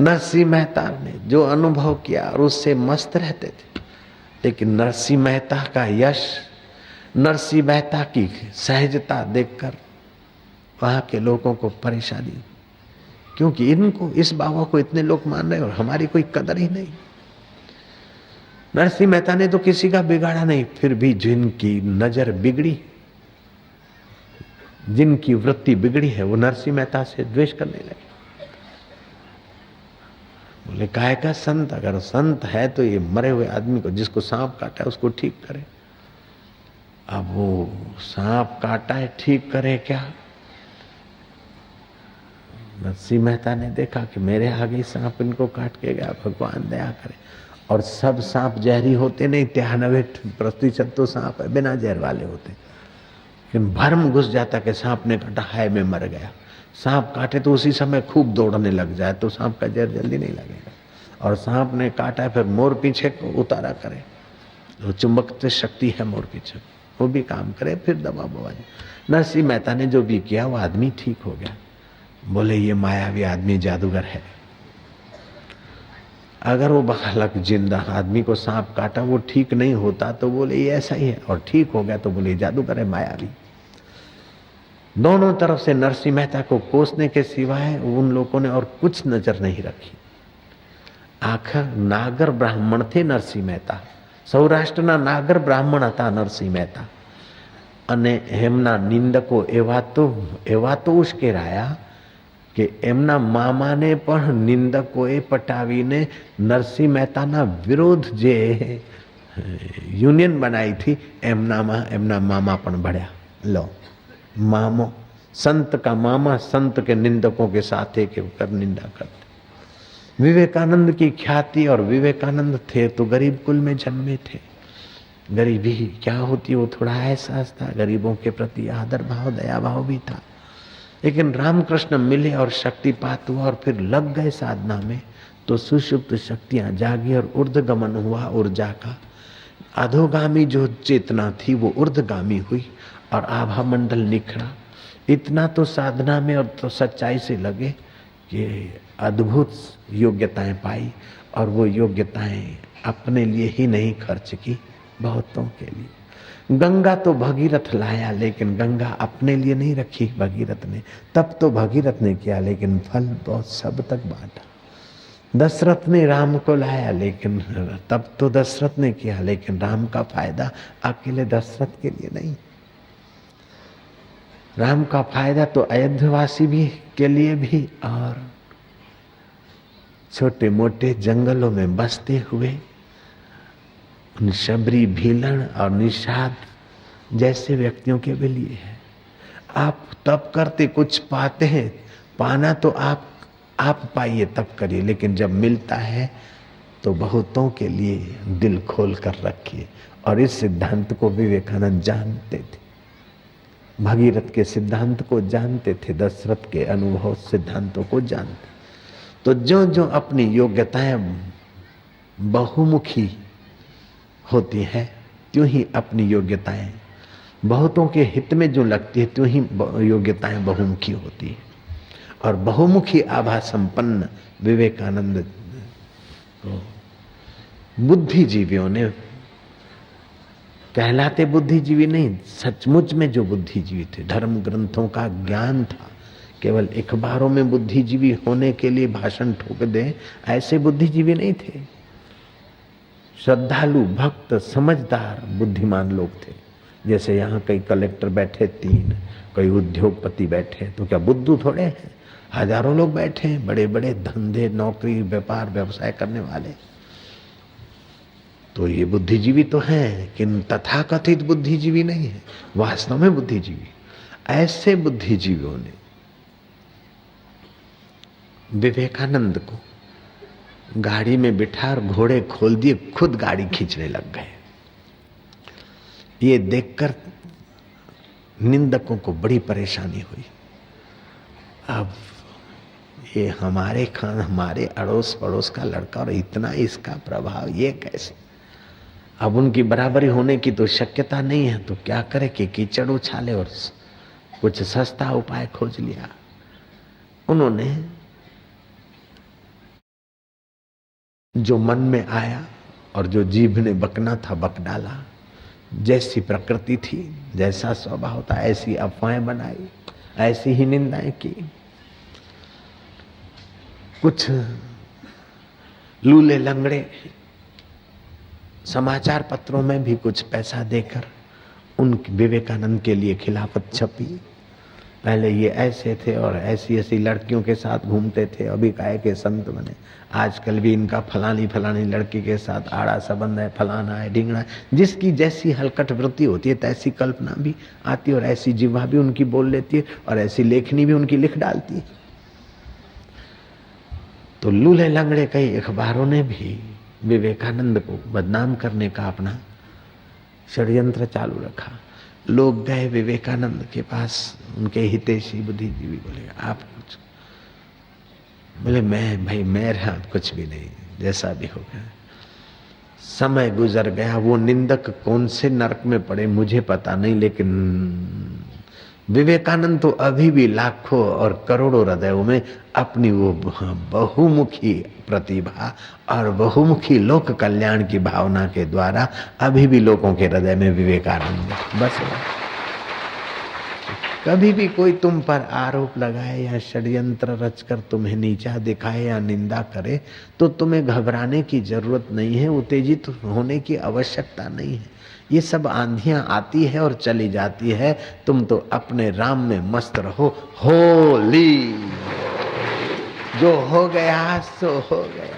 नरसिंह मेहता ने जो अनुभव किया और उससे मस्त रहते थे, लेकिन नरसिंह मेहता का यश, नरसिंह मेहता की सहजता देखकर वहां के लोगों को परेशानी, क्योंकि इनको, इस बाबा को इतने लोग मान रहे और हमारी कोई कदर ही नहीं। नरसिंह मेहता ने तो किसी का बिगाड़ा नहीं, फिर भी जिनकी नजर बिगड़ी, जिनकी वृत्ति बिगड़ी है, वो नरसिंह मेहता से द्वेष करने लगे। बोले काय का संत, अगर संत है तो ये मरे हुए आदमी को, जिसको सांप काटा है उसको ठीक करे। अब वो सांप काटा है, ठीक करे क्या? नरसिंह मेहता ने देखा कि मेरे आगे सांप इनको काट के गया, भगवान दया करे। और सब सांप जहरी होते नहीं, 93% तो सांप है बिना जहर वाले होते, लेकिन भ्रम घुस जाता कि सांप ने काटा है, मैं मर गया। सांप काटे तो उसी समय खूब दौड़ने लग जाए तो सांप का जहर जल्दी नहीं लगेगा। और सांप ने काटा है, फिर मोर पीछे को उतारा करे, वो चुंबक शक्ति है मोर पीछे, वो भी काम करे, फिर दबा बवा। नरसिंह मेहता ने जो भी किया वो आदमी ठीक हो गया। बोले ये मायावी आदमी जादूगर है। अगर वो बालक जिंदा आदमी को सांप काटा वो ठीक नहीं होता तो बोले ये ऐसा ही है, और ठीक हो गया तो बोले जादूगर है, मायावी। दोनों तरफ से नरसिंह मेहता को कोसने के सिवाय उन लोगों ने और कुछ नजर नहीं रखी। आखिर नागर ब्राह्मण थे नरसिंह मेहता, સૌરાષ્ટ્રના નાગર બ્રાહ્મણ હતા નરસિંહ મહેતા, અને એમના નિંદકો એવા તો ઉશ્કેરાયા કે એમના મામાને પણ નિંદકોએ પટાવીને નરસિંહ મહેતાના વિરોધ જે યુનિયન બનાવી थी એમના મામા પણ ભળ્યા। लो मामो, संत का मामा संत के निंदकों के साथ एक कर निंदा करते। विवेकानंद की ख्याति, और विवेकानंद थे तो गरीब कुल में जन्मे थे। गरीबी क्या होती वो थोड़ा एहसास था, गरीबों के प्रति आदर भाव दया भाव भी था। लेकिन रामकृष्ण मिले और शक्तिपात हुआ और फिर लग गए साधना में, तो सुषुप्त शक्तियां जागी और ऊर्ध्वगमन हुआ ऊर्जा का। अधोगामी जो चेतना थी वो ऊर्ध्वगामी हुई और आभा मंडल निखरा। इतना तो साधना में और तो सच्चाई से लगे कि अद्भुत योग्यताएं पाई, और वो योग्यताएं अपने लिए ही नहीं खर्च की, बहुतों के लिए। गंगा तो भगीरथ लाया, लेकिन गंगा अपने लिए नहीं रखी भगीरथ ने। तब तो भगीरथ ने किया, लेकिन फल बहुत सब तक बांटा। दशरथ ने राम को लाया, लेकिन तब तो दशरथ ने किया, लेकिन राम का फायदा अकेले दशरथ के लिए नहीं। राम का फायदा तो अयोध्यावासी भी के लिए भी, और छोटे मोटे जंगलों में बसते हुए उन शबरी, भीलन और निषाद जैसे व्यक्तियों के भी लिए है। आप तब करते कुछ पाते हैं, पाना तो आप पाइए तब करिए, लेकिन जब मिलता है तो बहुतों के लिए दिल खोल कर रखिए। और इस सिद्धांत को विवेकानंद जानते थे, भगीरथ के सिद्धांत को जानते थे, दशरथ के अनुभव सिद्धांतों को जानते। तो जो जो अपनी योग्यताएं बहुमुखी होती है, त्यों ही अपनी योग्यताएं बहुतों के हित में जो लगती है, त्यों ही योग्यताएं बहुमुखी होती है। और बहुमुखी आभा संपन्न विवेकानंद को बुद्धिजीवियों ने, कहलाते बुद्धिजीवी नहीं, सचमुच में जो बुद्धिजीवी थे, धर्म ग्रंथों का ज्ञान था, केवल अखबारों में बुद्धिजीवी होने के लिए भाषण ठोक दे, ऐसे बुद्धिजीवी नहीं थे। श्रद्धालु, भक्त, समझदार, बुद्धिमान लोग थे। जैसे यहाँ कई कलेक्टर बैठे 3, कई उद्योगपति बैठे, तो क्या बुद्धू थोड़े हैं? हजारों लोग बैठे हैं, बड़े बड़े धंधे, नौकरी, व्यापार, व्यवसाय करने वाले। तो ये बुद्धिजीवी तो हैं, लेकिन तथाकथित बुद्धिजीवी नहीं है, वास्तव में बुद्धिजीवी। ऐसे बुद्धिजीवियों ने विवेकानंद को गाड़ी में बिठा और घोड़े खोल दिए, खुद गाड़ी खींचने लग गए। ये देखकर निंदकों को बड़ी परेशानी हुई। अब ये हमारे अड़ोस पड़ोस का लड़का और इतना इसका प्रभाव, ये कैसे? अब उनकी बराबरी होने की तो शक्यता नहीं है, तो क्या करे कि कीचड़ उछाले, और कुछ सस्ता उपाय खोज लिया। उन्होंने जो मन में आया और जो जीभ ने बकना था बक डाला। जैसी प्रकृति थी, जैसा स्वभाव था, ऐसी अफवाहें बनाई, ऐसी ही निंदाएं की। कुछ लूले लंगड़े समाचार पत्रों में भी कुछ पैसा देकर उन विवेकानंद के लिए खिलाफत छपी। पहले ये ऐसे थे और ऐसी ऐसी लड़कियों के साथ घूमते थे, अभी काहे के संत बने। आजकल भी इनका फलानी फलानी लड़की के साथ आड़ा संबंध है, फलाना है, ढिंगड़ा है। जिसकी जैसी हलकट वृत्ति होती है तैसी कल्पना भी आती है और ऐसी जिह्वा भी उनकी बोल लेती है और ऐसी लेखनी भी उनकी लिख डालती है। तो लूले लंगड़े कई अखबारों ने भी विवेकानंद को बदनाम करने का अपना षड्यंत्र चालू रखा। लोग गए विवेकानंद के पास, उनके हितैषी बुद्धिजीवी बोले आप कुछ, बोले मैं रहा कुछ भी नहीं, जैसा भी हो गया। समय गुजर गया, वो निंदक कौन से नरक में पड़े मुझे पता नहीं, लेकिन विवेकानंद तो अभी भी लाखों और करोड़ों हृदयों में अपनी वो बहुमुखी प्रतिभा और बहुमुखी लोक कल्याण की भावना के द्वारा अभी भी लोगों के हृदय में विवेकानंद बस। कभी भी कोई तुम पर आरोप लगाए या षड्यंत्र रचकर तुम्हें नीचा दिखाए या निंदा करे तो तुम्हें घबराने की जरूरत नहीं है, उत्तेजित होने की आवश्यकता नहीं है। ये सब आंधियां आती है और चली जाती है, तुम तो अपने राम में मस्त रहो। होली, जो हो गया सो हो गया,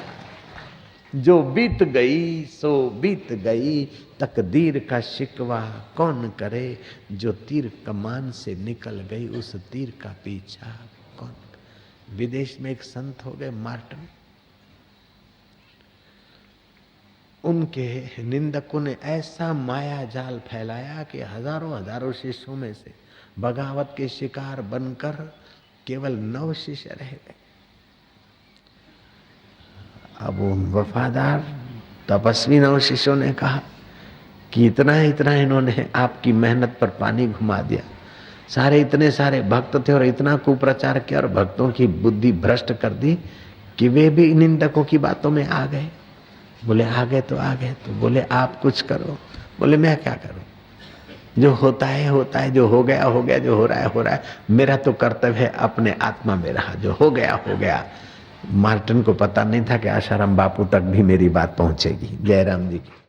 जो बीत गई सो बीत गई, तकदीर का शिकवा कौन करे, जो तीर कमान से निकल गई उस तीर का पीछा कौन करे। विदेश में एक संत हो गए मार्टन, उनके निंदकों ने ऐसा माया जाल फैलाया कि हजारों शिष्यों में से बगावत के शिकार बनकर केवल 9 शिष्य रह गए। अब वफादार तपस्वी 9 शिष्यों ने कहा कि इतना इन्होंने आपकी मेहनत पर पानी घुमा दिया। सारे इतने सारे भक्त थे और इतना कुप्रचार किया और भक्तों की बुद्धि भ्रष्ट कर दी कि वे भी निंदकों की बातों में आ गए। बोले आ गए तो आ गए, तो बोले आप कुछ करो। बोले मैं क्या करूं, जो होता है, जो हो गया, जो हो रहा है। मेरा तो कर्तव्य है अपने आत्मा में रहा, जो हो गया। मार्टिन को पता नहीं था कि आशाराम बापू तक भी मेरी बात पहुंचेगी। जयराम जी की।